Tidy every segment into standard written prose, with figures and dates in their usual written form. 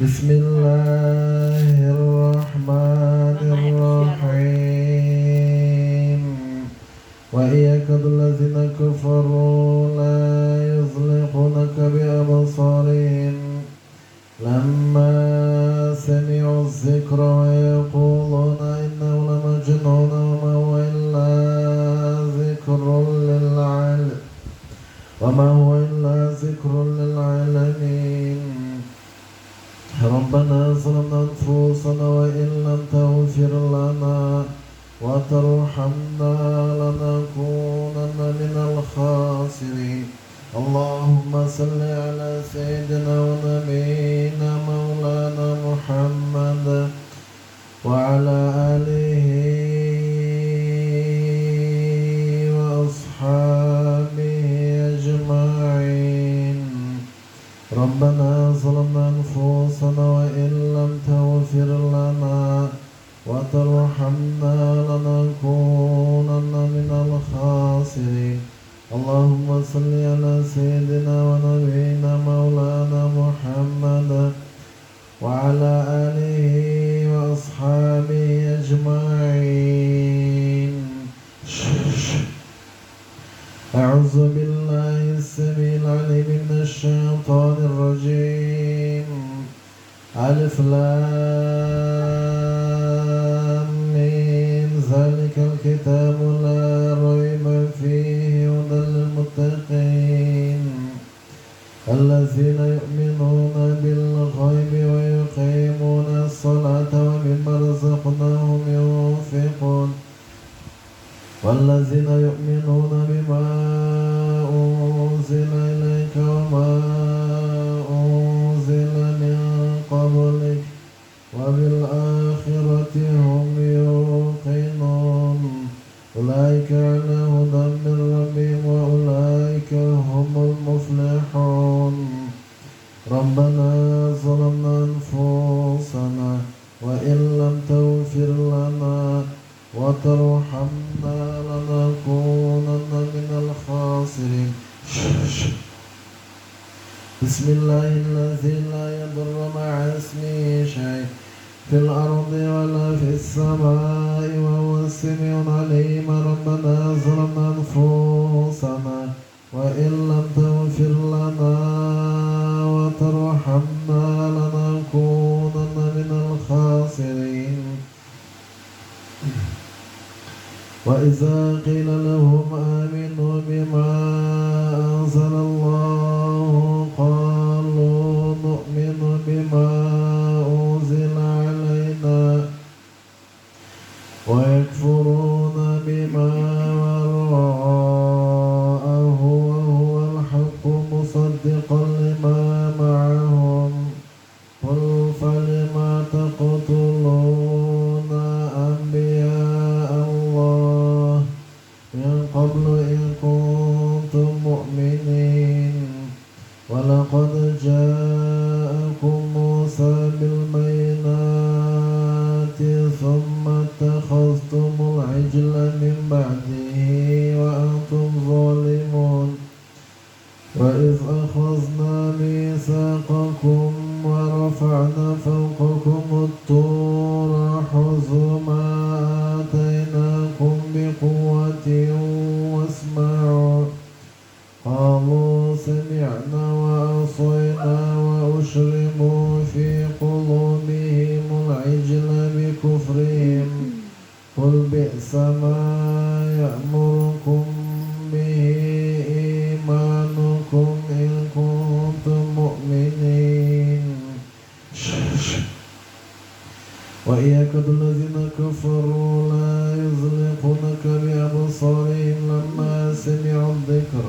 بسم الله الرحمن الرحيم وإن يكاد الذين كفروا لا يزلقونك بأبصارهم لما سمعوا الذكر ويقولون إنه لمجنون وما هو إلا ذكر للعالمين ربنا ظلمنا أنفسنا وإن لم تغفر لنا وترحمنا لنكونن من الخاسرين اللهم صل على سيدنا ونبينا مولانا محمد وعلى آله وأصحابه أجمعين ربنا ظلمنا أنفسنا وإن لم تغفر لنا وترحمنا لنكونن من الخاسرين اللهم صل على سيدنا ونبينا مولانا محمد وعلى آله وأصحابه أجمعين أعوذ بالله السميع العليم من الشيطان الرجيم ألف لام ميم ذلك الكتاب لا ريب فيه هدى للمتقين الذين يؤمنون بالغيب ويقيمون الصلاة ومما رزقناهم ينفقون والذين يؤمنون بما أنزل إليك وما أنزل من قبلك وبالآخرة هم يوقنون أولئك على هدى من ربهم وأولئك هم المفلحون ربنا ظلمنا أنفسنا وإن لم تغفر لنا وترحمنا لنكونن من الخاسرين بسم الله الذي لا يضر مع اسمه شيء في الأرض ولا في السماء وهو السميع العليم ربنا ظلمنا أنفسنا وإن لم تغفر لنا وترحمنا لنكونن من الخاسرين وإذا قيل لهم آمنوا بما أنزل الله قالوا نؤمن بما أنزل علينا ويكفرون بما وراءه وهو الحق مصدقا لما معهم قل فلم تقتلون أنبياء الله من قبل إن كنتم مؤمنين ولقد جاءكم موسى بالبينات ثم اتخذتم العجل من بعده وأنتم ظالمون وإذ أخذنا ميثاقكم ورفعنا فوقكم الطور خذوا ما آتيناكم بقوة واسمعوا قالوا سمعنا وعصينا وأشربوا في قلوبهم العجل بكفرهم قل بئس ما يأمركم به إيمانكم إن كنتم مؤمنين وإن يكاد الذين كفروا لا يزلقونك بأبصارهم لما سمعوا الذكر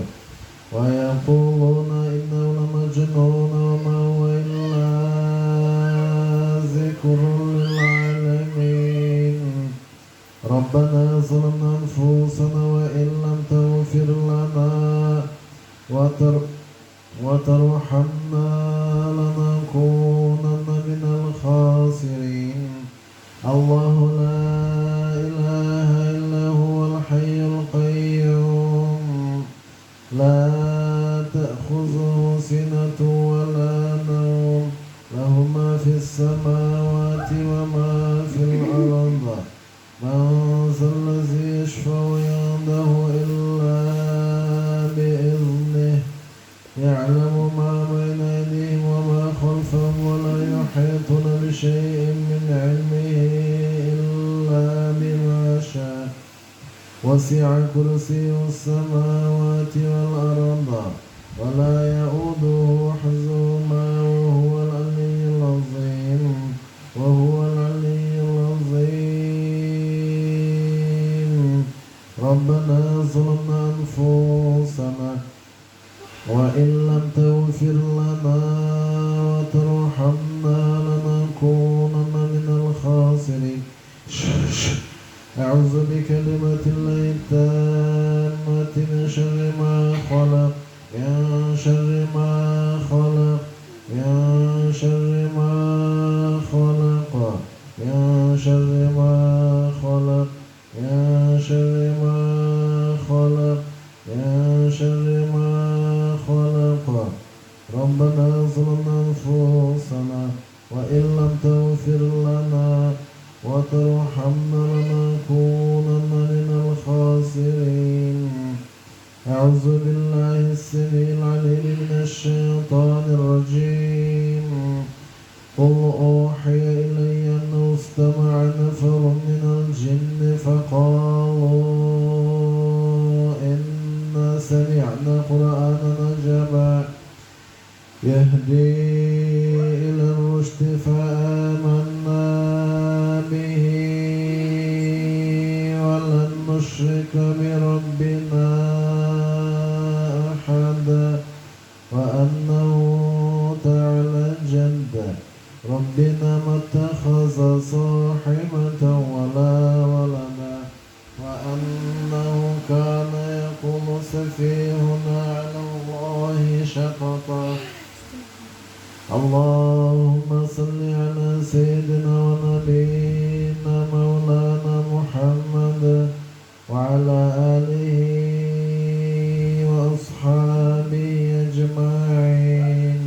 ويقولون إنه لمجنون وما هو إلا ذكر للعالمين ربنا ظلمنا أنفسنا وإن لم تغفر لنا وترحمنا لنكونن من الخاسرين الله لا إله إلا هو الحي القيوم لا تأخذه سنة ولا نوم له ما في السماوات وما في الأرض من ذا الذي يشفع عنده إلا بإذنه يعلم ما بين أيديهم وما خلفهم ولا يحيطون بشيء من علمه إلا بما شاء وسع كرسيه السماوات والأرض ولا يؤوده حفظهما وهو العلي العظيم ربنا ظلمنا أنفسنا وإن لم تغفر لنا وترحمنا لنكونن من الخاسرين أعوذ بكلمة الله التامة من شر ما خلق من شر ما خلق من شر ما خلق من شر ما خلق من شر ما خلق من شر ما خلق ربنا ظلمنا أنفسنا وإن لم تغفر لنا وترحمنا لنكونن من الخاسرين أعوذ بالله السميع العليم من الشيطان الرجيم قل أوحي إلي أنه استمع نفر من الجن فقالوا إنا سمعنا قرآنا عجبا يهدي إلى الرشد فآمنا به ولن نشرك بربنا أحدا وأنه تعالى جد ربنا ما اتخذ صاحبة ولا ولدا وأنه كان يقول سفيهنا على الله شططا اللهم صل على سيدنا ونبينا مولانا محمد وعلى آله وأصحابه أجمعين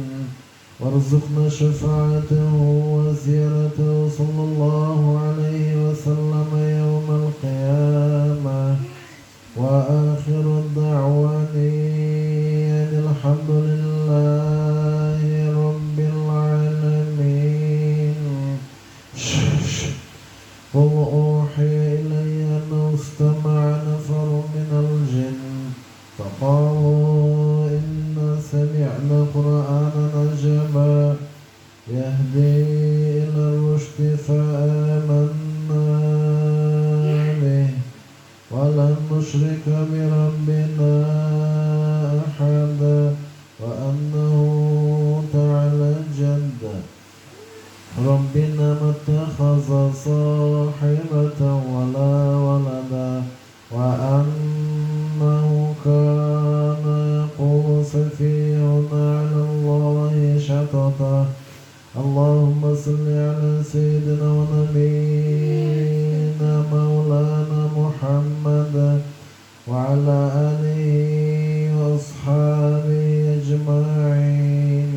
وارزقنا شفاعته وزيارته صلى الله عليه وسلم يوم القيامة وآخر الدعوان أن الحمد لله رب العالمين قل أوحي إلي أنه استمع نفر من الجن فقالوا إنا سمعنا قرآنا عجبا يهدي إلى الرشد فآمنا به ولن نشرك بربنا أحدا وأنه تعالى جد ربنا ما اتخذ صاحبة ولا ولدا وأنه كان يقول سفيهنا على الله شططا اللهم صل على سيدنا ونبينا مولانا محمد وعلى آله وأصحابه أجمعين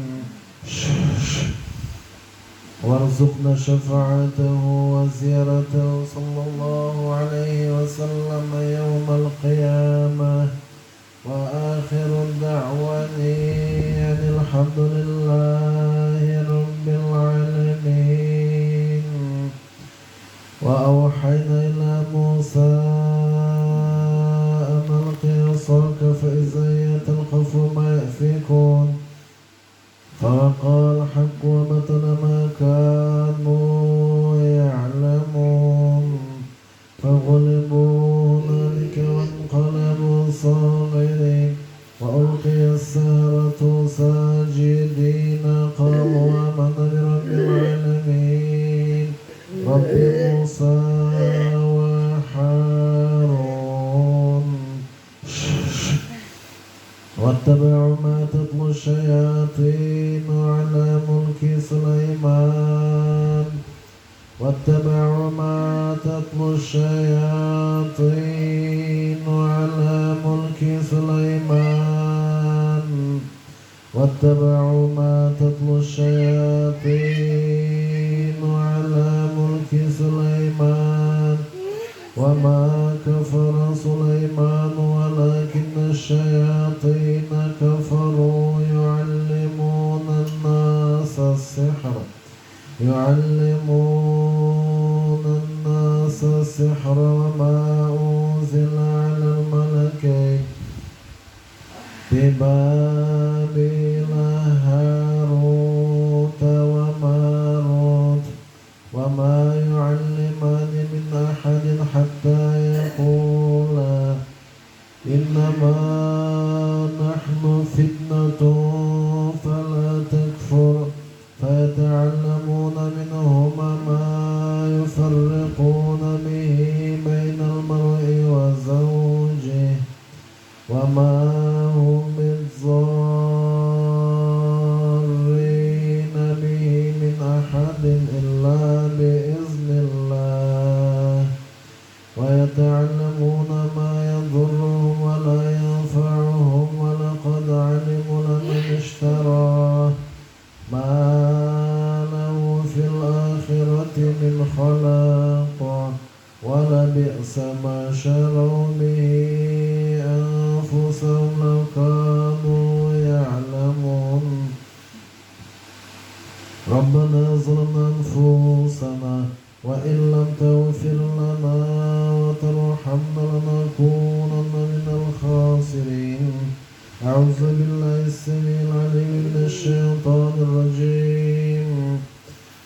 وارزقنا شفاعته وزيارته صلى الله عليه وسلم يوم القيامة وآخر الدعوان أن الحمد لله رب العالمين وأوحينا إلى موسى أن ألق عصاك فإذا هي تلقف ما يأفكون فوقع الحق وبطل ما كانوا يعلمون فغلبوا هنالك وانقلبوا صاغرين وألقي السحرة ساجدين قالوا آمنا برب العالمين رب موسى وهارون واتبعوا ما تتلو الشياطين على ملك سليمان واتبعوا ما تتلو الشياطين على ملك سليمان واتبعوا ما تتلو الشياطين الناس السحر وما أنزل على الملكين ببابل هاروت وماروت وما يعلمان من أحد حتى يقولا إنما نحن فتنة فلا تكفر فيتعلمون منهما ما يفرقون به بين المرء وزوجه وما هم بالضارين به من أحد إلا بإذن الله ويتعلمون ما يضرهم ولا ينفعهم ولقد علموا لمن اشتراه ما له في الآخرة من خلاق ولبئس ما شروا به أنفسهم لو كانوا يعلمون ربنا ظلمنا أنفسنا وإن لم تغفر لنا وترحمنا لنكونن من الخاسرين أعوذ بالله السميع العليم من الشيطان الرجيم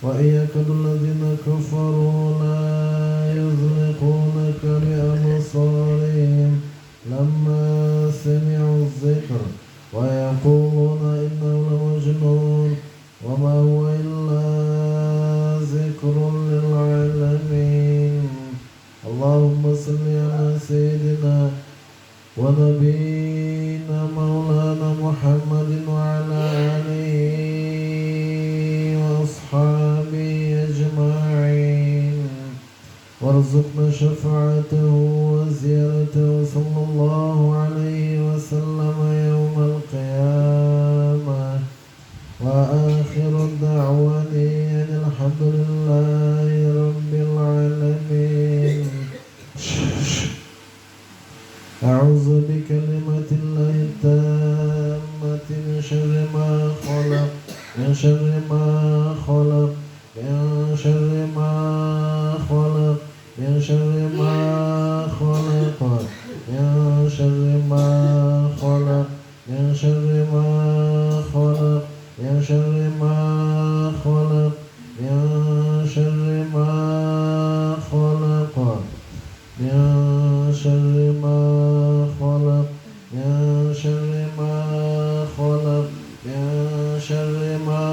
وإن يكاد الذين كفروا لا يزلقونك بأبصارهم لما سمعوا الذكر ويقولون إنه لمجنون وما هو إلا ذكر للعالمين اللهم صل على سيدنا ونبينا مولانا محمد وعلى آله وأصحابه أجمعين وارزقنا شفاعته وزيارته صلى الله عليه وسلم يوم القيامة وآخر دعوانا أن الحمد لله رب العالمين أعوذ بكلمة الله التامة من شر ما خلق من شر ما خلق من شر ما خلق من شر ما خلق من شر ما خلق من شر ما خلق من شر ما خلق من شر ما خلق من شر ما خلق من شر ما خلق من شر ما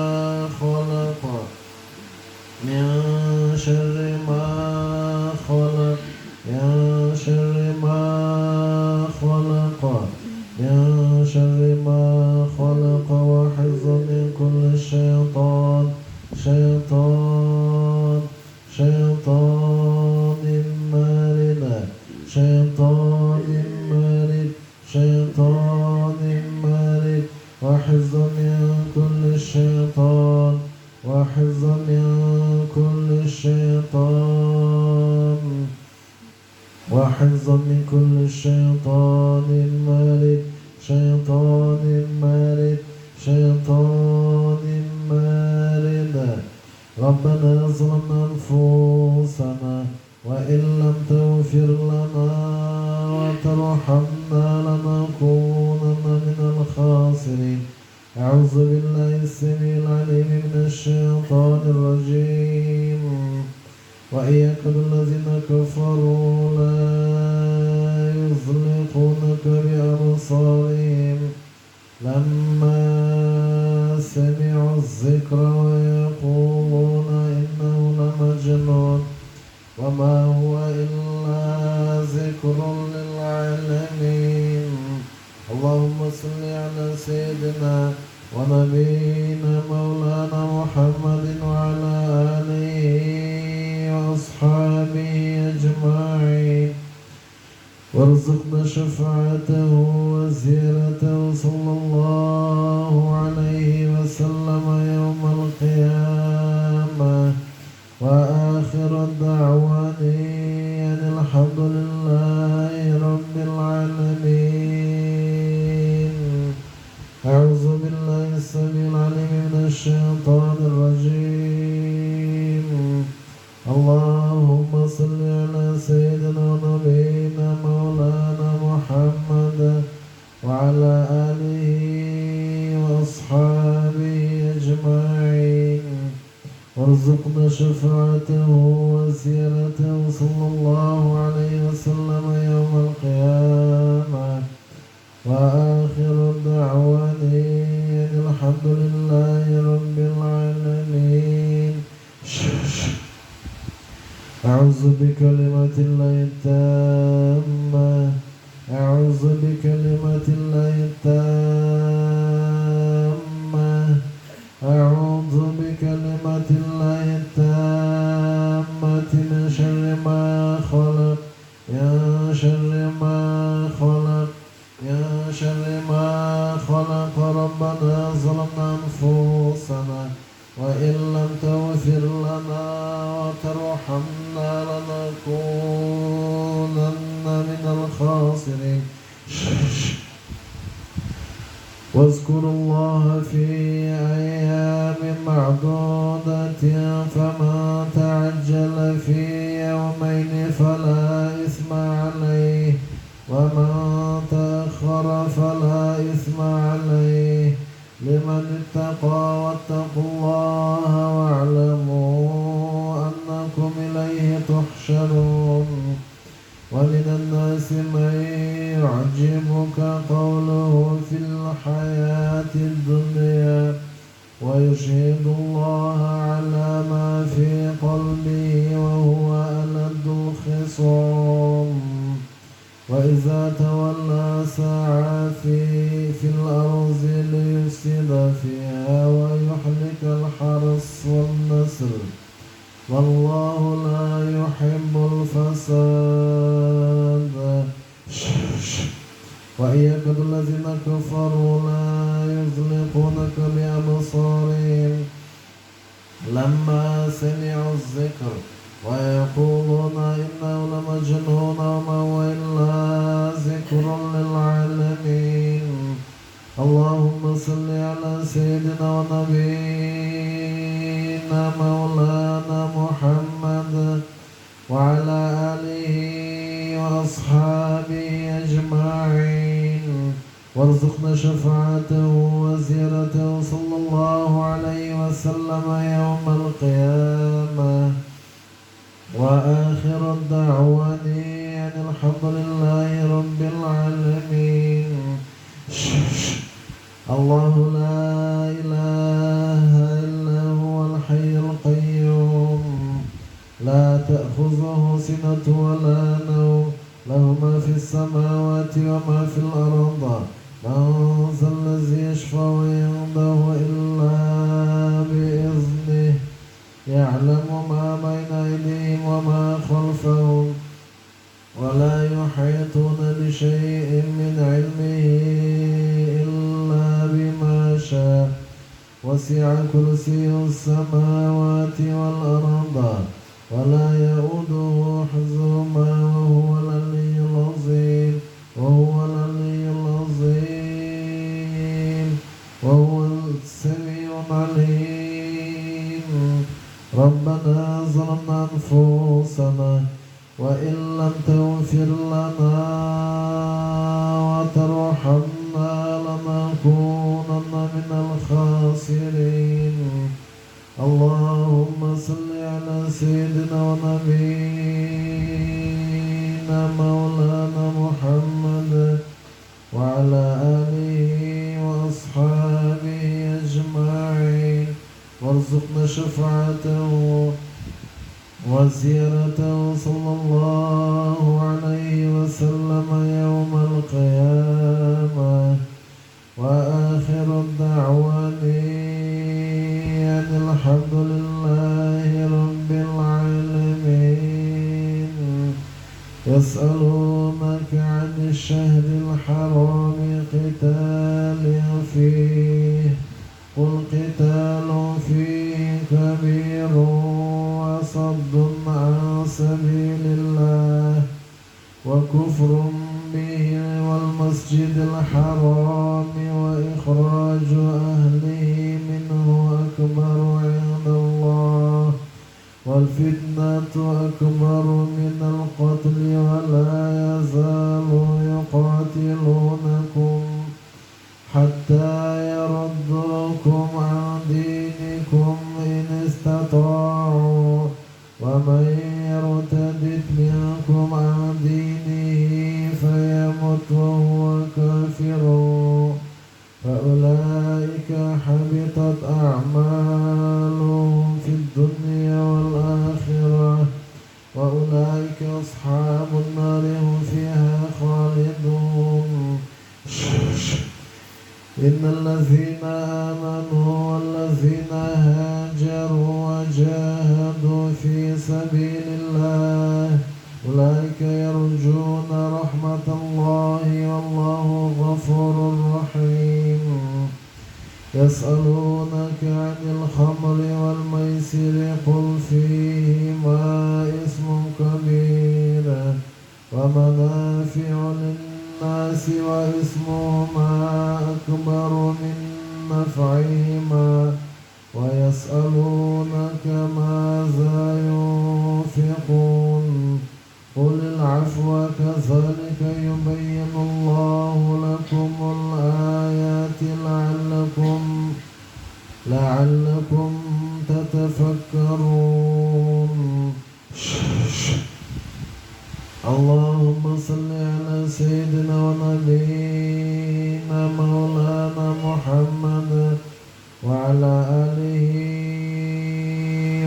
خلق من شر ما خلق من شر ما خلق من شر ما خلق وحفظا من كل شيطان مارد شيطان مارد وحفظا من كل شيطان وحفظا من كل شيطان وحفظا من كل شيطان مارد ربنا ظلمنا أنفسنا وإن لم تغفر لنا وترحمنا لنكونن من الخاسرين أعوذ بالله السميع العليم من الشيطان الرجيم وإن يكاد الذين كفروا لا يزلقونك بأبصارهم لما سمعوا الذكر ويقولون إنه لمجنون وما هو إلا ذكر للعالمين اللهم صل على سيدنا ونبينا مولانا محمد وعلى آله وأصحابه أجمعين وارزقنا شفاعته وزيارته صلى الله عليه وسلم يوم القيامة وآخر دعوانا أن الحمد لله رب العالمين أعوذ بالله السميع العليم من الشيطان الشيطان الرجيم. اللهم صل على سيدنا ونبينا مولانا محمد وعلى آله وأصحابه أجمعين، وارزقنا شفاعته وزيارته صلى الله عليه وسلم يوم القيامة. وآخر دعوانا الحمد لله رب العالمين. أعوذ بكلمات الله التامة، أعوذ بكلمات الله التامة، أعوذ بكلمات الله التامة من شر ما خلق، يا شر ما خلق، يا شر ما خلق. ربنا ظلمنا أنفسنا وإن لم تغفر لنا وترحمنا لنكونن من الخاسرين. واذكروا الله في أيام معدودة، فمن تعجل في يومين فلا إثم عليه، ومن تأخر فلا إثم عليه، لمن اتقى. واتقوا الله واعلموا أنكم إليه تحشرون. ومن الناس من يعجبك قوله في الحياة الدنيا ويشهد الله على ما في قلبه وهو ألد الخصام. وإذا تولى سعى في الأرض ليفسد فيها ويهلك الحرث والنسل، والله لا يحب الفساد. وإن يكاد الذين كفروا لا يزلقونك بأبصارهم لما سمعوا الذكر ويقولون إنه لمجنون وما هو إلا ذكر للعالمين. اللهم صل على سيدنا ونبينا مولانا محمد وعلى آله وأصحابه أجمعين، وارزقنا شفاعته وزيارته صلى الله عليه وسلم يوم القيامة. وآخر الدعوان أن الحمد لله رب العالمين. الله لا إله إلا هو الحي القيوم، لا تأخذه سنة ولا نوم، له ما في السماوات وما في الأرض. من ذا الذي يشفع عنده إلا بإذنه، يعلم ما بين أيديهم وما خلفهم، ولا يحيطون بشيء من علمه إلا بما شاء. وسع كرسيه السماوات والأرض ولا يؤوده حفظهما وهو العلي العظيم، وهو العلي العظيم، وهو السميع العليم. ربنا ظلمنا أنفسنا وإن لم تغفر لنا وترحمنا لنكونن من الخاسرين. اللهم صل على سيدنا ونبينا مولانا محمد وعلى آله وأصحابه أجمعين، وارزقنا شفاعته وزيارته صلى الله عليه وسلم يوم القيامة. وآخر الدعوان أن الحمد لله رب العالمين. يسألونك عن الشهر الحرام قتال فيه، قل قتال فيه كبير وصد عن سبيل الله وكفر به والمسجد الحرام وإخراج أهله منه أكبر والفتنة أكبر من القتل ولا يزال يقاتلونكم حتى يردوكم عن دينكم إن استطاعوا ومن يرتد منكم عن دينه فيمت وهو كافر فأولئك حبطت أعمالهم في الدنيا والآخرة وأولئك أصحاب النار هم فيها خالدون. إن الذين آمنوا والذين هاجروا وجاهدوا في سبيل الله أولئك يرجون رحمة الله والله غفور رحيم. يسألونك عن الخمر والميسر قل فيهما اسم كبير ومنافع للناس واسمهما أكبر من نفعهما ويسألونك ماذا ينفقون قل العفو كذلك يبين الله لكم الآيات لعلكم تتفكرون. اللهم صل على سيدنا ونبينا مولانا محمد وعلى آله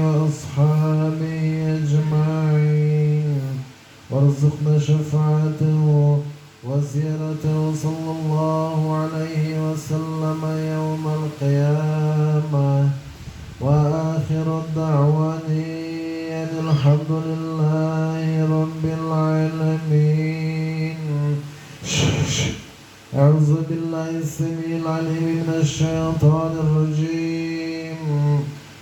وأصحابه أجمعين وارزقنا شفاعته وزيارته صلى الله عليه وسلم يوم القيامة. وآخر الدعوان أن الحمد لله رب العالمين. أعوذ بالله السميع العليم من الشيطان الرجيم.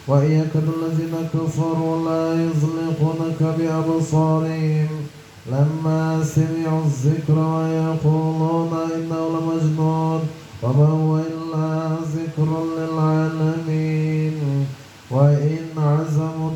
وإن يكاد الذين كفروا لا يزلقونك بأبصارهم لما سمعوا الذكر ويقولون إنه لمجنون وما هو إلا ذكر للعالمين. وإن عزموا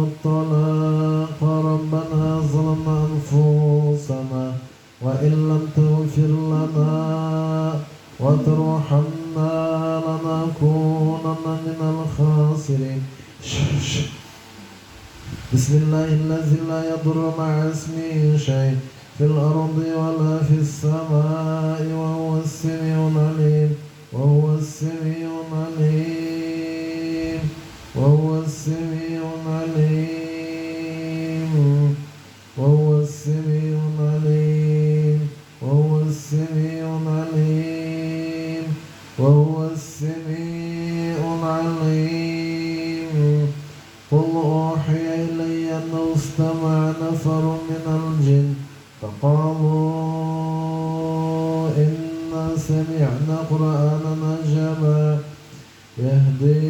الطلاق ربنا ظلمنا أنفسنا وإن لم تغفر لنا وترحمنا لنكونن من الخاسرين. بسم الله الذي لا يضر مع اسمه شيء في الأرض ولا في السماء وهو السميع العليم قل أوحي إلي أنه استمع نفر من الجن فقالوا إنا سمعنا قرآنا عجبا يهدي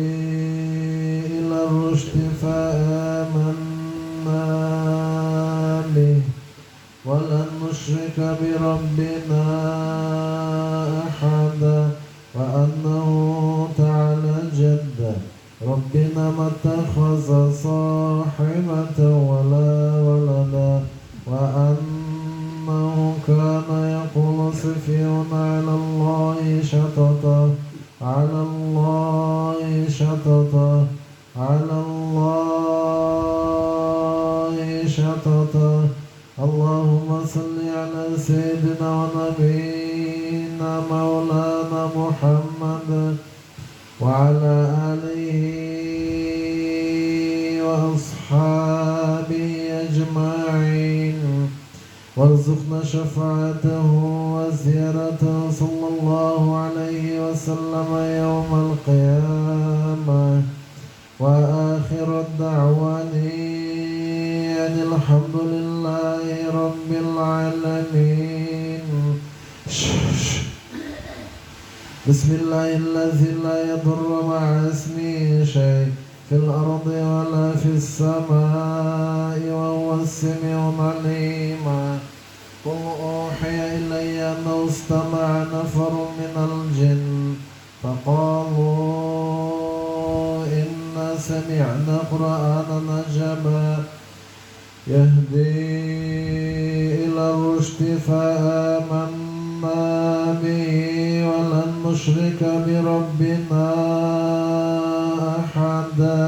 إلى الرشد فآمنا به ولن نشرك بربنا أحدا وأنه تعالى جد ربنا ما اتخذ صاحبة ولا ولدا وأنه كان يقول سفيهنا على الله شططا. اللهم صل على سيدنا ونبينا مولانا محمد وعلى آله وأصحابه أجمعين وارزقنا شفاعته وزيارته صلى الله عليه وسلم يوم القيامة. وآخر الدعوان أن الحمد لله رب العالمين. بسم الله الذي لا يضر مع اسمه شيء في الأرض ولا في السماء وهو السميع العليم. قل أوحي إلي أنه استمع نفر من الجن فقالوا إنا سمعنا قرآنا عجبا يهدي إلى الرشد فآمنا به ولن نشرك بربنا أحدا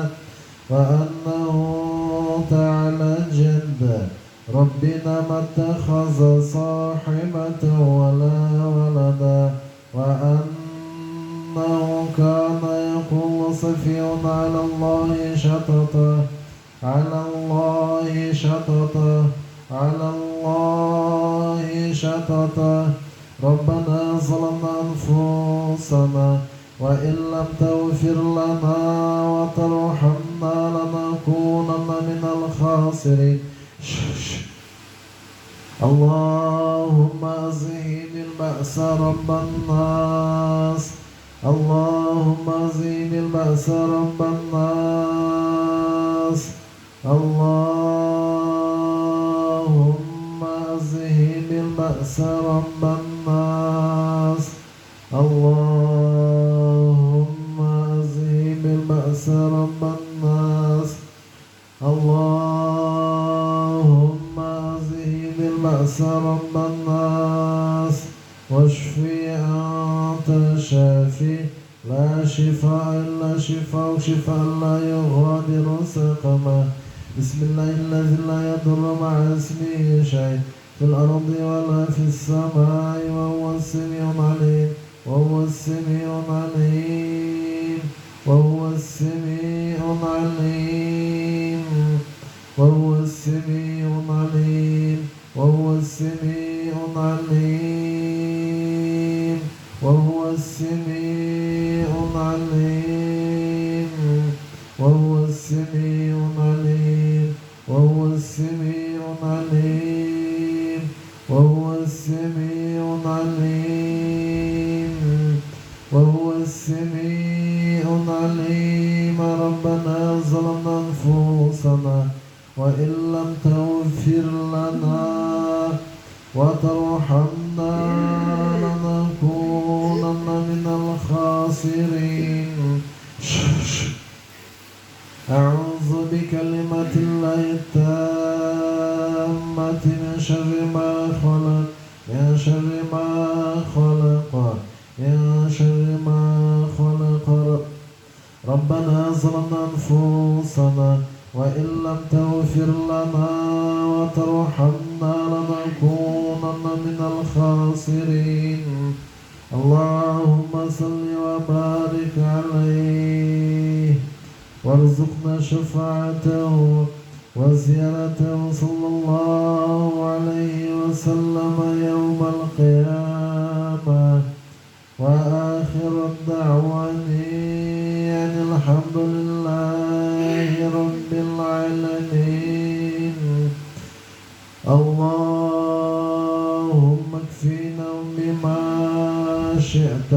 وأنه تعالى جد ربنا ما اتخذ صاحبة ولا ولدا وأنه كان يقول سفيه على الله شططا على الله شططا على الله شططا ربنا ظلمنا أنفسنا وإن لم تغفر لنا وترحمنا لنكونن من الخاسرين. اللهم أذهب البأس رب الناس اللهم أذهب البأس رب الناس اللهم أذهب البأس رب الناس اللهم أذهب البأس رب الناس اللهم أذهب البأس رب الناس واشفي أنت شافي لا شفاء إلا شفاء شفاء لا يغادر سقما. بسم الله الذي لا يضر مع اسمه شيء في الأرض ولا في السماء وهو السميع العليم وهو السميع العليم وهو السميع العليم وهو السميع العليم وهو السميع العليم وهو السميع العليم وهو السميع العليم وهو السميع العليم وهو السميع العليم وهو السميع العليم. ربنا ظلمنا أنفسنا وإن لم تغفر لنا وترحمنا لنكونن من الخاسرين. أعوذ بكلمات الله التامة من شر ما خلق من شر ما خلق من شر ما خلق. ربنا ظلمنا أنفسنا وإن لم تغفر لنا وترحمنا لنكونن من الخاسرين. اللهم صل وبارك عليه وارزقنا شفاعته وزيارته صلى الله عليه وسلم يوم القيامة. وآخر الدعوة أن الحمد لله رب العالمين. اللهم اكفينا بما شئت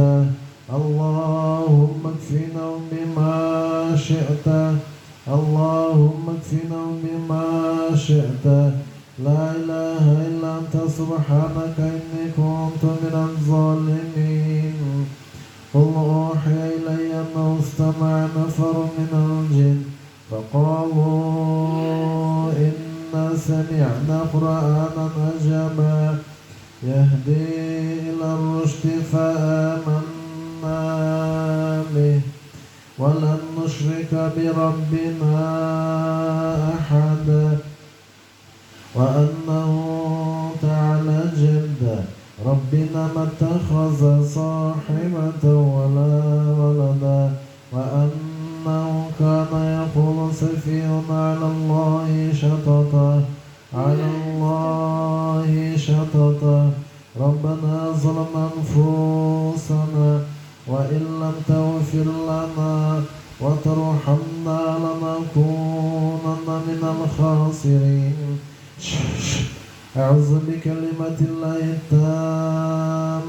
اللهم اكفينا بما شئت اللهم اكفينا بما شئت. لا إله إلا أنت سبحانك إني كنت من الظالمين. قل أوحي إلي أنه استمع نفر من الجن فقالوا إنا سمعنا قرآنا عجبا يهدي إلى الرشد فآمنا به ولن نشرك بربنا أحدا وأنه تعالى جد ربنا ما اتخذ صاحبة ولا ولدا وأنه كان يقول سفيه على الله شططا على الله شططا. ربنا ظلمنا أنفسنا وإن لم تغفر لنا وترحمنا لنكونن من الخاسرين. أعوذ بكلمة الله التامة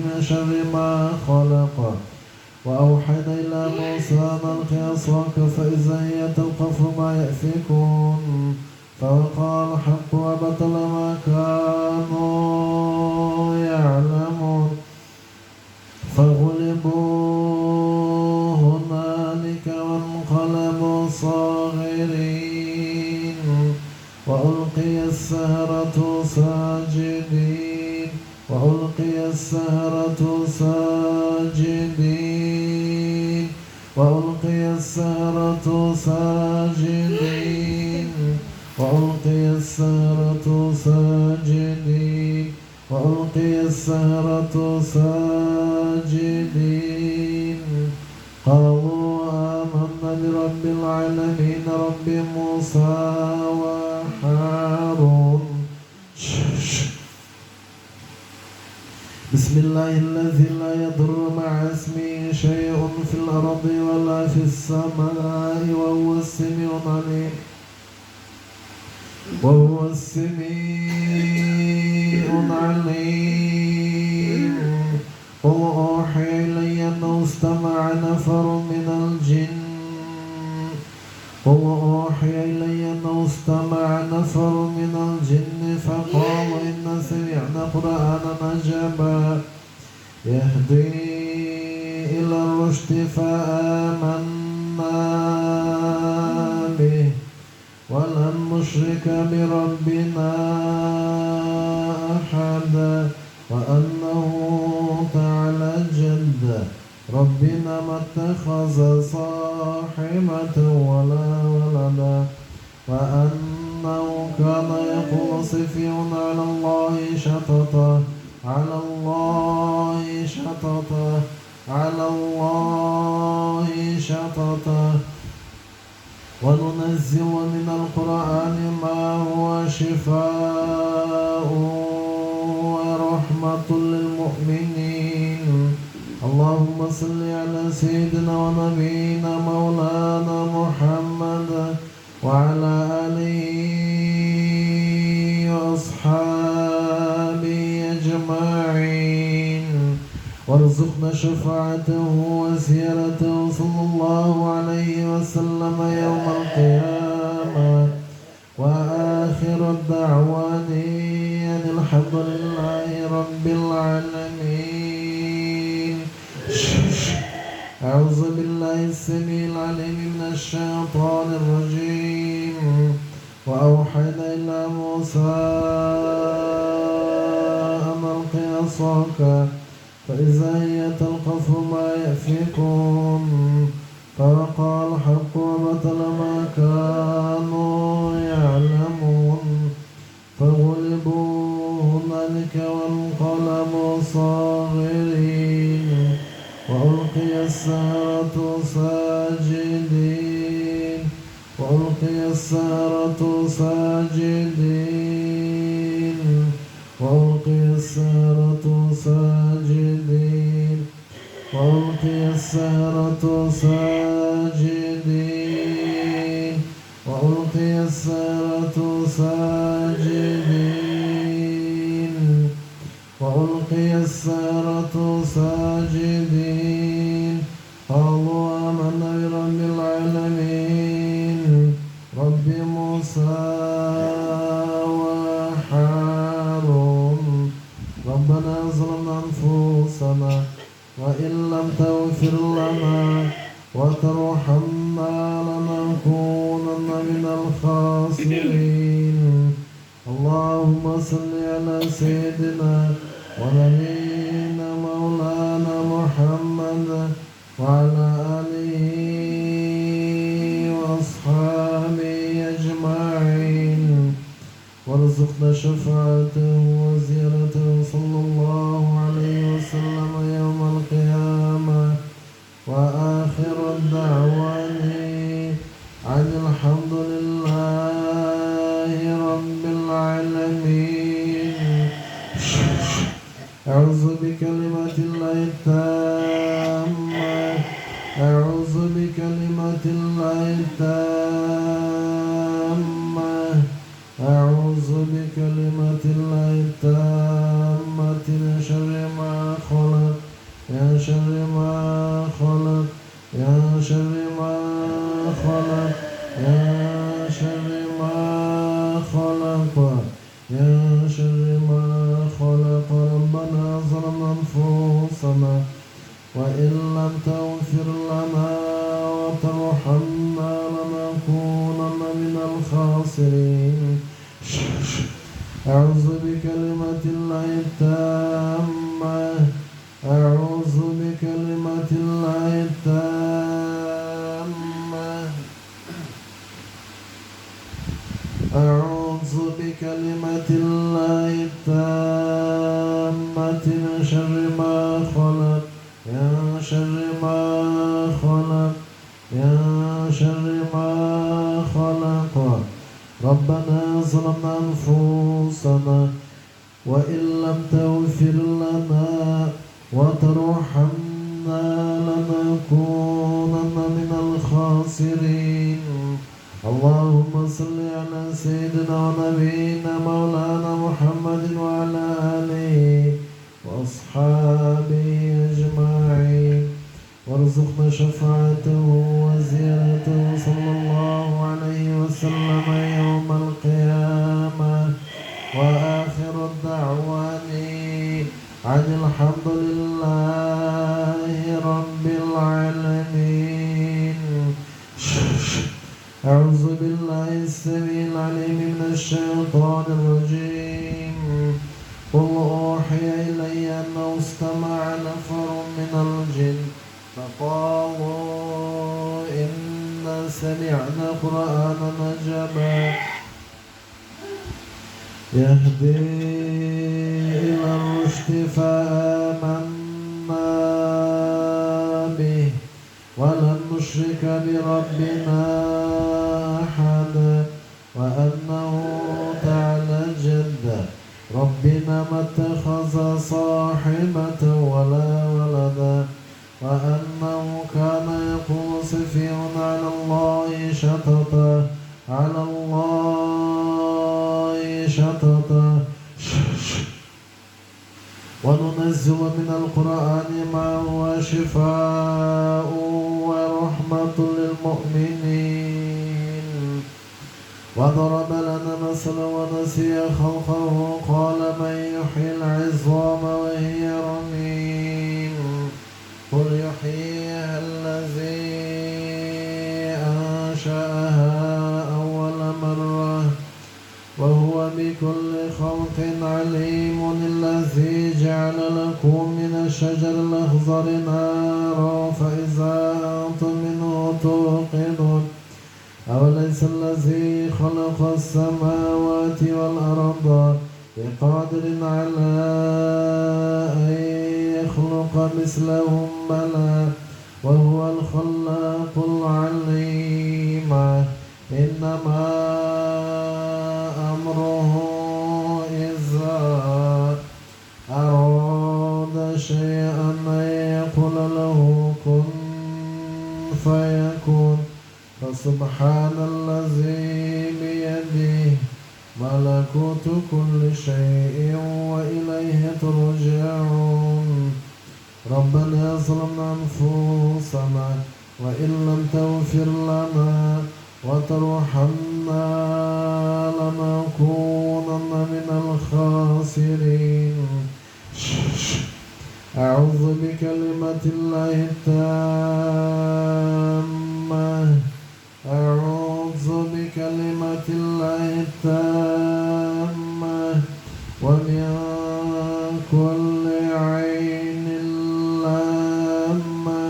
من شر ما خلق وأوحينا إلى موسى أن ألق عصاك فإذا هي تلقف ما يأفكون فوقع الحق وبطل ما كانوا يعلمون فغلبوا هنالك وانقلبوا صاغرين وألقي السحرة ساجدين وألقي السحرة ساجدين وألقي السحرة ساجدين وألقي السحرة ساجدين وألقي السحرة ساجدين قالوا آمنا برب العالمين رب موسى وهارون بسم الله الذي لا يضر مع اسمه شيء في الأرض ولا في السماء وهو السميع العليم وهو السميع العليم قل أوحي إلي أنه استمع نفر من الجن قل أوحي إلي أنه استمع نفر من الجن فقالوا إن سمعنا قرآنا عجبا يهدي إلى الرشد فآمنا به ولن نشرك بربنا أحدا وأنه تعالى جد ربنا ما اتخذ صاحبة ولا ولدا وأنه كان يقول صفيون على الله شططا على الله شططا على الله شططا وننزل من القرآن ما هو شفاء ورحمة للمؤمنين اللهم صل على سيدنا ونبينا مولانا محمد وعلى آله وأصحابه أجمعين وارزقنا شفاعته وزيارته صلى الله عليه وسلم يوم القيامة وآخر الدعوان أن الحمد لله رب العالمين أعوذ بالله السميع العليم من الشيطان الرجيم وأوحينا إلى موسى أن ألق عصاك فإذا هي تلقف ما يأفكون فوقع الحق وبطل ما كانوا يعلمون فغلبوا هنالك وانقلبوا صاغرين وألقي السحرة ساجدين وألقي السحرة ساجدين وألقي السحرة ساجدين وألقي السحرة ساجدين وألقي السحرة ساجدين وألقي السحرة ساجدين قالوا آمنا برب العالمين رب موسى وهارون ربنا ظلمنا أنفسنا وإن لم تغفر لنا وترحمنا لنكونن من الخاسرين اللهم صل على سيدنا ونبينا مولانا محمد وعلى آله وأصحابه أجمعين وارزقنا شفاعته وزيارته صلى الله عليه وسلم يوم القيامة وآخر الدعوان عن الحمد لله رب العالمين أعوذ بكلمات الله التامة أعوذ بكلمات الله التامة أعوذ بكلمات الله خلق يا شر ما خلق يا شر ما خلق ربنا ظلمنا أنفسنا وإن لم تغفر لنا وترحمنا لنكونن من الخاسرين أعوذ بكلمة الله التامة أعوذ بكلمة الله التامة أعوذ بكلمة الله التامة من شر ما خلق يا شر ما خلق يا شر ما خلق ربنا ظلمنا أنفسنا وإن لم تغفر لنا وترحمنا لنكونن من الخاسرين اللهم صل على سيدنا ونبينا مولانا محمد وعلى آله وأصحابه أجمعين وارزقنا شفاعته وزيارته صلى الله عليه وسلم يوم القيامة وآخر الدعوان عن الحمد لله رب العالمين. أعوذ بالله السميع العليم من الشيطان الرجيم. قل أوحي إلي أنه استمع نفر من الجن فقالوا إنا سمعنا قرآنا عجبا يهدي إلى الرشد فآمنا به ولن نشرك بربنا أحدا وأنه تعالى جد ربنا ما اتخذ صاحبة ولا ولدا وأنه كان يقول سفيهنا على الله شططا على الله شططا وننزل من القرآن ما هو شفاء ورحمة للمؤمنين وضرب لنا مثلا ونسي خلقه قال من يحيي العظام وهي رميم قل يحييها الذي أنشأها أول مرة وهو بكل خلق عليم الذي جعل لكم من الشجر الأخضر نارا فإذا أنتم منه توقدون أوليس الذي خلق السماوات والأرض بقادر على أن يخلق مثلهم بلى وهو الخلاق العليم إنما أمره إذا أراد شيئا أن يقول له كن فيكون فسبحان الذي بيده ملكوت كل شيء وإليه ترجعون ربنا ظلمنا أنفسنا وإن لم تغفر لنا وترحمنا لنكونن من الخاسرين أعوذ بكلمة الله التامة أعوذ بكلمة الله التامة ومن كل عين لامة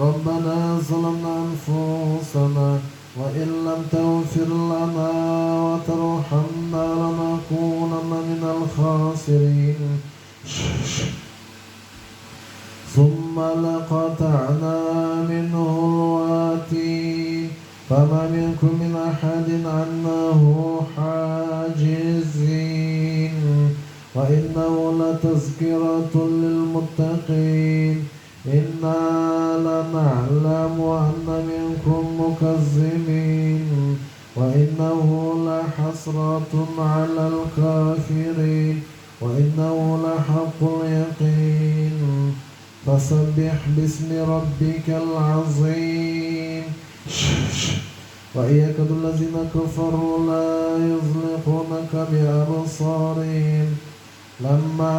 ربنا ظلمنا أنفسنا وإن لم تغفر لنا وترحمنا لنكونن من الخاسرين ثم لقطعنا منه الوتين فما منكم من أحد عنه حاجزين وإنه لتذكرة للمتقين إنا لنعلم أن منكم مكذبين وإنه لحسرة على الكافرين وإنه لحق اليقين فسبح باسم ربك العظيم وإن يكاد الذين كفروا لا يزلقونك بأبصارهم لما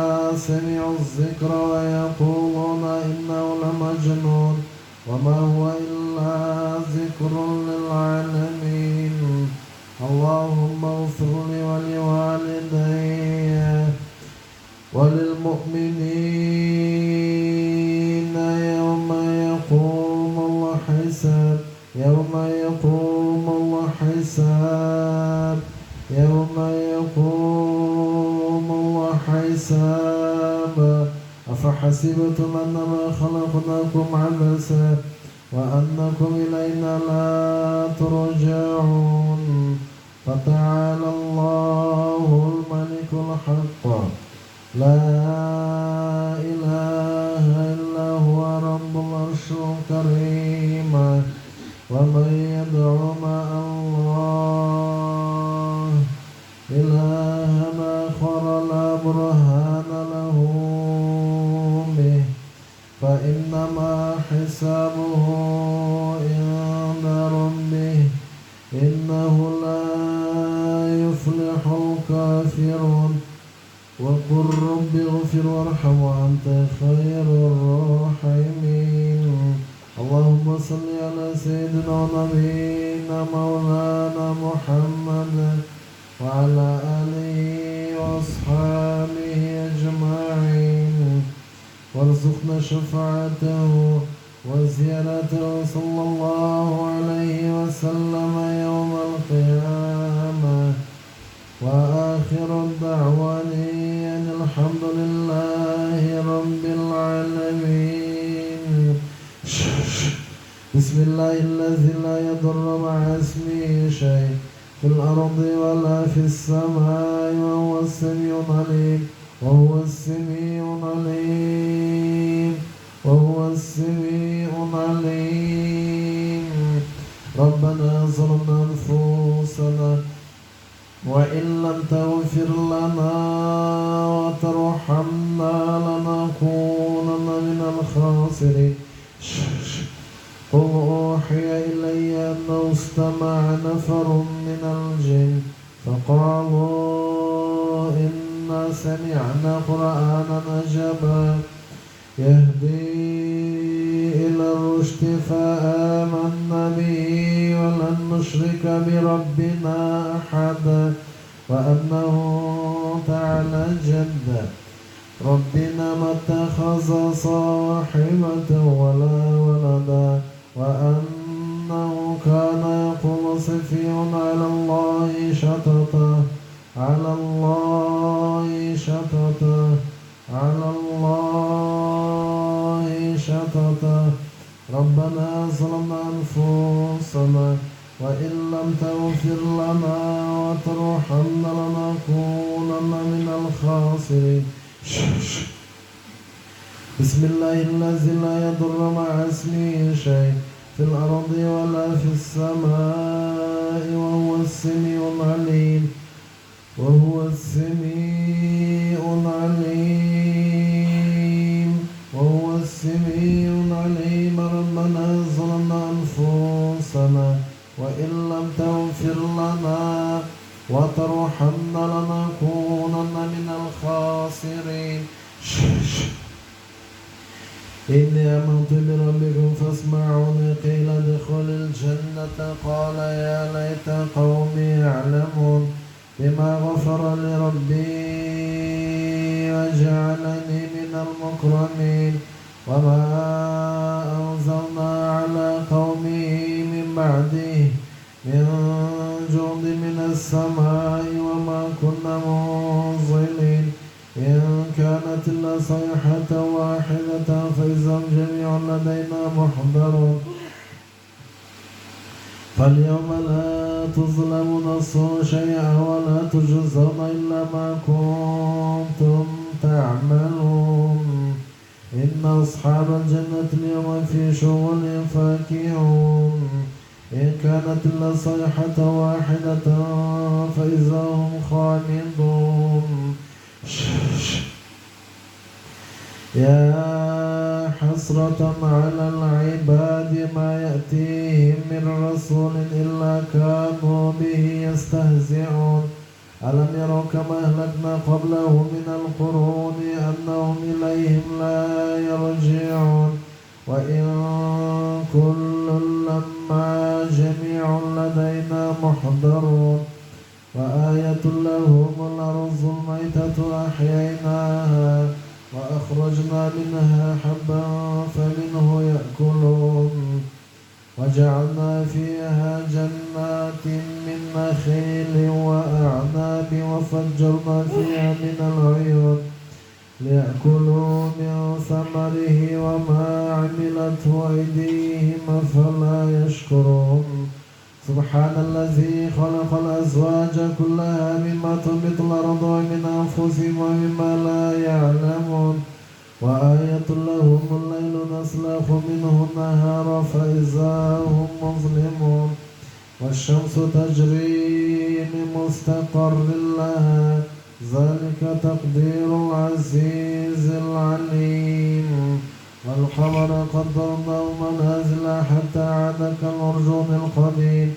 سمعوا الذكر ويقولون إنه لمجنون وما هو إلا ذكر للعالمين. اللهم اغفر لي ولوالدي وللمؤمنين يوم يقوم الله حساب يوم يقوم الله حساب يوم يقوم الله حساب. أفحسبتم أنما خلقناكم عبثا وأنكم إلينا لا ترجعون. فتعالى الله الملك الحق لا إله إلا هو رب العرش الكريم. ومن يدع مع الله إلها آخر لا برهان له به فإنما حسابه عند ربه إنه لا يفلح الكافرون. وقل رب اغفر وارحم وأنت خير الراحمين. اللهم صل على سيدنا ونبينا مولانا محمد وعلى آله وأصحابه أجمعين وارزقنا شفاعته وزيارته صلى الله عليه وسلم يوم القيامة. وآخر الدعوان أن الحمد لله رب العالمين. بسم الله الذي لا يضر مع اسمه شيء في الأرض ولا في السماء وهو السميع العليم وهو السميع العليم وهو السميع العليم. ربنا ظلمنا أنفسنا وإن لم تغفر لنا وترحمنا لنكونن من الخاسرين. قل أوحي إلي أنه استمع نفر من الجن فقالوا إنا سمعنا قرآنا عجبا يهدي إلى الرشد فآمنا به ولن نشرك بربنا أحدا وأنه تعالى جد ربنا ما اتخذ صاحبة ولا ولدا وأنه كان يقول سفيهنا على الله شططا على الله شططا على الله شططا. ربنا ظلمنا أنفسنا وإن لم تغفر لنا وترحمنا لنكونن من الخاسرين. بسم الله الذي لا يضر مع اسمه شيء في الأرض ولا في السماء وهو السميع العليم وهو السميع العليم وهو السميع العليم. ربنا ظلمنا أنفسنا وإن لم تغفر لنا وترحمنا لنكونن من الخاسرين. إني آمنت بربكم فاسمعوني قيل ادخل الجنة قال يا ليت قومي يعلمون بما غفر لي ربي وجعلني من المكرمين. وما أنزلنا على قومه من بعده من جند من السماء وما كنا منزلين إن كانت إلا صيحة واحدة فإذا هم جميع لدينا محضرون. فاليوم لا تظلم نفس شيئا ولا تجزون إلا ما كنتم تعملون. إن أصحاب الجنة اليوم في شغل فاكهون إن كانت إلا صيحة واحدة فإذا هم خامدون. يا حسرة حسرة على العباد ما يأتيهم من رسول إلا كانوا به يستهزئون ألم يروا كما أهلكنا قبلهم من القرون أنهم إليهم لا يرجعون وإن كل لما جميع لدينا محضرون وآية لهم الأرض الميتة أحييناها وأخرجنا منها حبا فمنه يأكلون وجعلنا فيها جنات من نخيل وأعناب وفجرنا فيها من العيون ليأكلوا من ثمره وما عملته أيديهم أفلا يشكرون سبحان الذي خلق الأزواج كلها مما تنبت الأرض ومن أنفسهم ومما لا يعلمون وآية لهم الليل نسلخ منه النهار فإذا هم مظلمون والشمس تجري لمستقر لها ذلك تقدير العزيز العليم والقمر قدرناه منازل حتى عاد كالأرجون القديم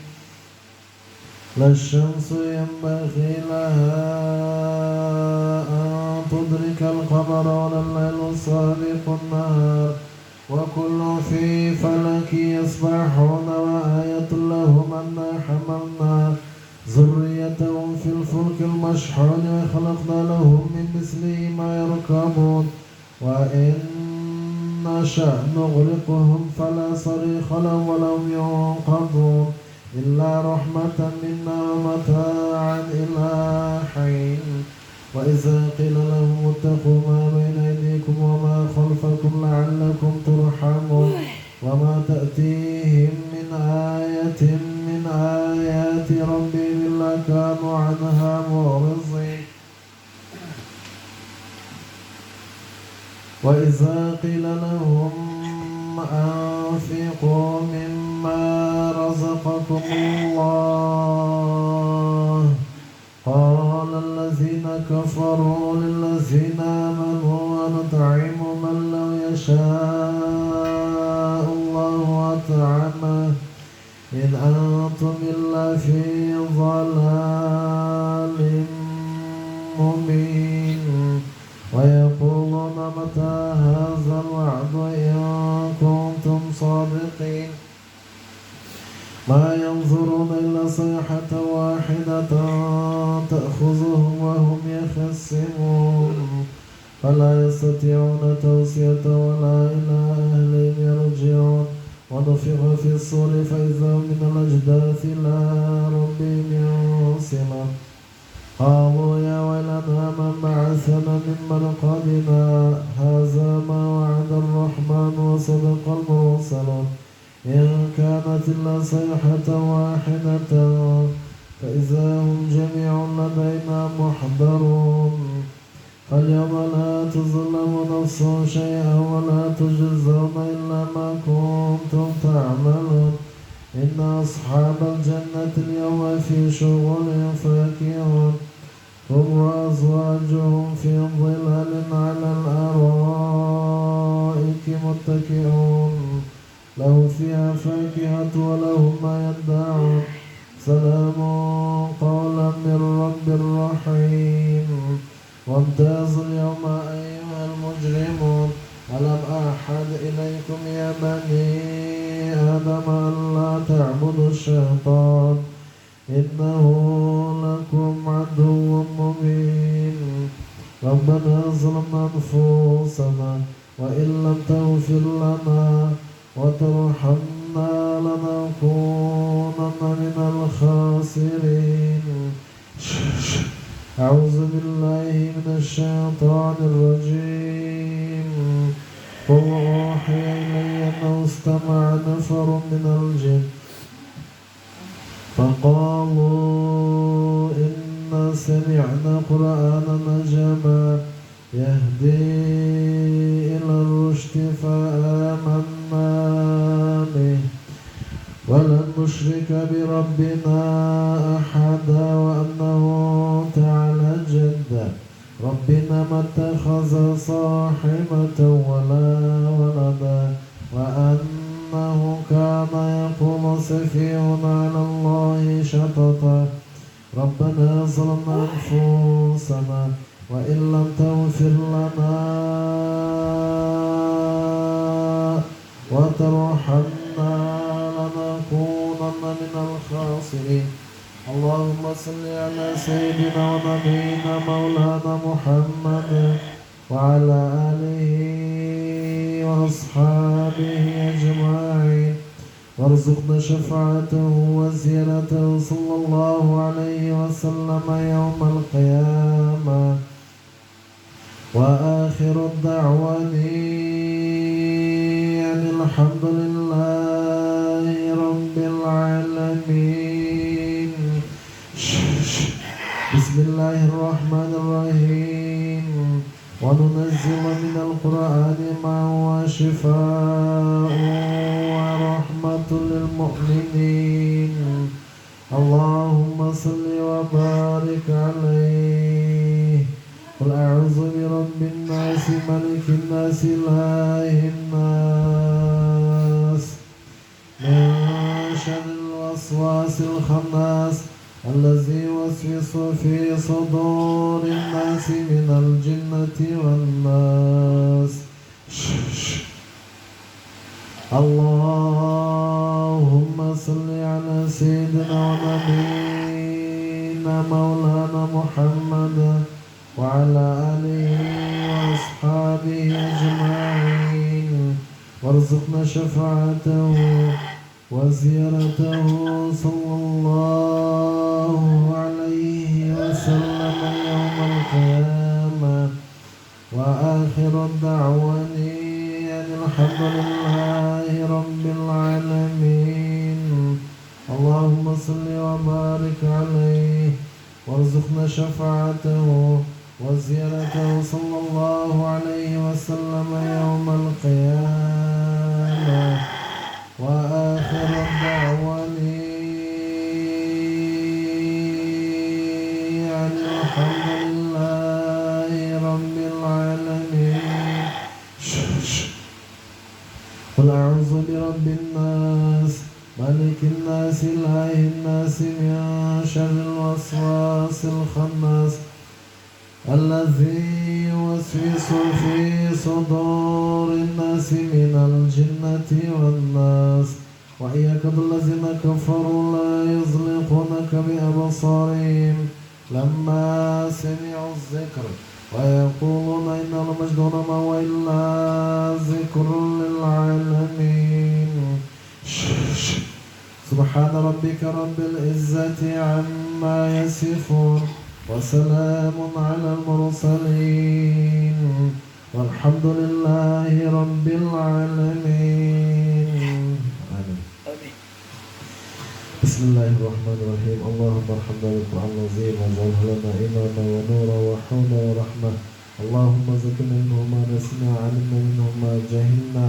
لا الشمس ينبغي لها أن تدرك القمر ولا الليل سابق النهار وكل في فلك يسبحون وآية لهم أنا حملنا ذريتهم في الفلك المشحون وخلقنا لهم من مثله ما يركبون وإن نشأ نغرقهم فلا صريخ لهم ولهم ينقذون إلا رحمة منا ومتاعا إلى حين وإذا قيل لهم اتقوا ما بين أيديكم وما خلفكم لعلكم ترحمون وما تأتيهم من آية من آيات ربهم إلا كانوا عنها معرضين وإذا قيل لهم أنفقوا مما رزقكم الله قال الذين كفروا للذين آمنوا أنطعم من لو يشاء الله أطعمه إن أنتم إلا في ضلال مبين ويقولون متى هذا الوعد إن كنتم صادقين ما ينظرون إلا صيحة واحدة تأخذهم وهم يخصمون فلا يستطيعون توصية ولا إلى أهلهم يرجعون ونفخ في الصور فإذا من الأجداث إلى ربهم ينسلون قالوا يا ويلنا من بعثنا من مرقدنا هذا ما وعد الرحمن وصدق المرسلون إن كانت إلا صيحة واحدة فإذا هم جميع لدينا محضرون فاليوم لا تظلم نفس شيئا ولا تجزون إلا ما كنتم تعملون إن أصحاب الجنة اليوم في شغل فاكهون هم وأزواجهم في ظلال على الأرائك متكئون لهم فيها فاكهة ولهم ما يدعون سلام قولا من رب رحيم وامتازوا اليوم أيها المجرمون ألم أعهد إليكم يا بني آدم ألا تعبدوا الشيطان إنه لكم عدو مبين ربنا ظلمنا أنفسنا وإن لم تغفر لنا وترحمنا لنكونن من الخاسرين أعوذ بالله من الشيطان الرجيم قل أوحي إلي أنه استمع نفر من الجن فقالوا إنا سمعنا قرآنا عجبا يهدي إلى الرشد فآمنا به ولن نشرك بربنا أحدا وأنه تعالى جد ربنا ما اتخذ صاحبة ولا ولدا يفترون على الله شططا ربنا ظلمنا أنفسنا وإن لم تغفر لنا وترحمنا لنكونن من الخاسرين اللهم صل على سيدنا ونبينا مولانا محمد وعلى آله وأصحابه أجمعين وارزقنا شفاعته وزيارته صلى الله عليه وسلم يوم القيامة وآخر الدعوة أن الحمد لله رب العالمين بسم الله الرحمن الرحيم وننزل من القرآن ما هو شفاء ورحمة للمؤمنين اللهم صل وبارك عليه قل أعوذ برب الناس ملك الناس إله الناس من شر الوسواس الخناس الذي يوسوس في صدور الناس من الجنة والناس اللهم صل على سيدنا ونبينا مولانا محمد وعلى آله وأصحابه أجمعين وارزقنا شفاعته وزيارته صلى الله عليه وسلم يوم القيامة وآخر الدعوة أن الحمد لله رب العالمين اللهم صل وبارك عليه وارزقنا شفاعته وزيارته صلى الله عليه وسلم يوم القيامة وآخر الدعوة أن الحمد لله رب العالمين قل أعوذ برب الناس ملك الناس إله الناس من شر الوسواس الخناس الذي يوسوس في صدور الناس من الجنة والناس وإياك الذين كفروا لا يزلقونك بأبصارهم لما سمعوا الذكر ويقولون إنه لمجنون ما هو إلا ذكر للعالمين سبحان ربك رب العزة عما يصفون وسلام على المرسلين والحمد لله رب العالمين آمين. بسم الله الرحمن الرحيم اللهم ارحمنا بالقرآن العظيم واجعله لنا إماما ونورا وحولا ورحمة اللهم ذكرنا منه ما نسينا علمنا منه ما جهلنا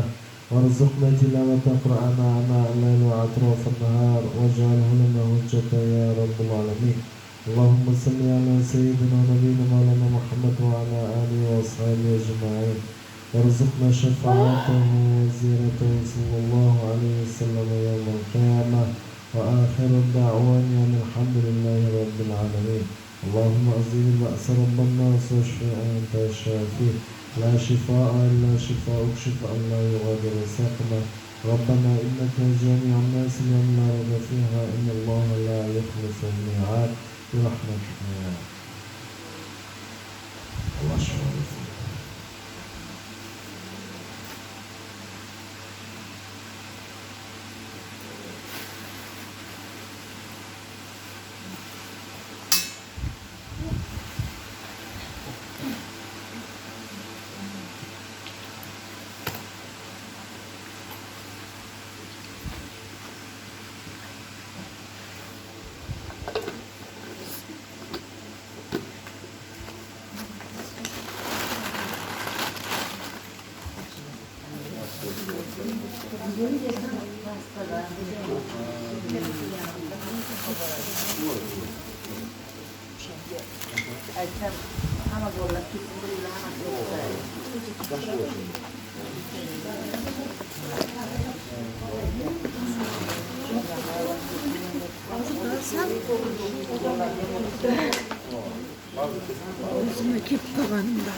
وارزقنا تلاوة القرآن آناء الليل وأطراف النهار واجعله لنا حجة يا رب العالمين اللهم صل على سيدنا ونبينا مولانا محمد وعلى آله وأصحابه أجمعين وارزقنا شفاعته وزيارته صلى الله عليه وسلم يوم القيامة وآخر الدعوان أن الحمد لله رب العالمين اللهم أزيل البأس رب الناس واشفي أنت الشافي لا شفاء إلا شفاءك شفاء لا يغادر سقما ربنا إنك جامع الناس يوم لا ريب فيها إن الله لا يخلف الميعاد برحمتك يا الله شفاء Ama Gözüme kip tabanım da.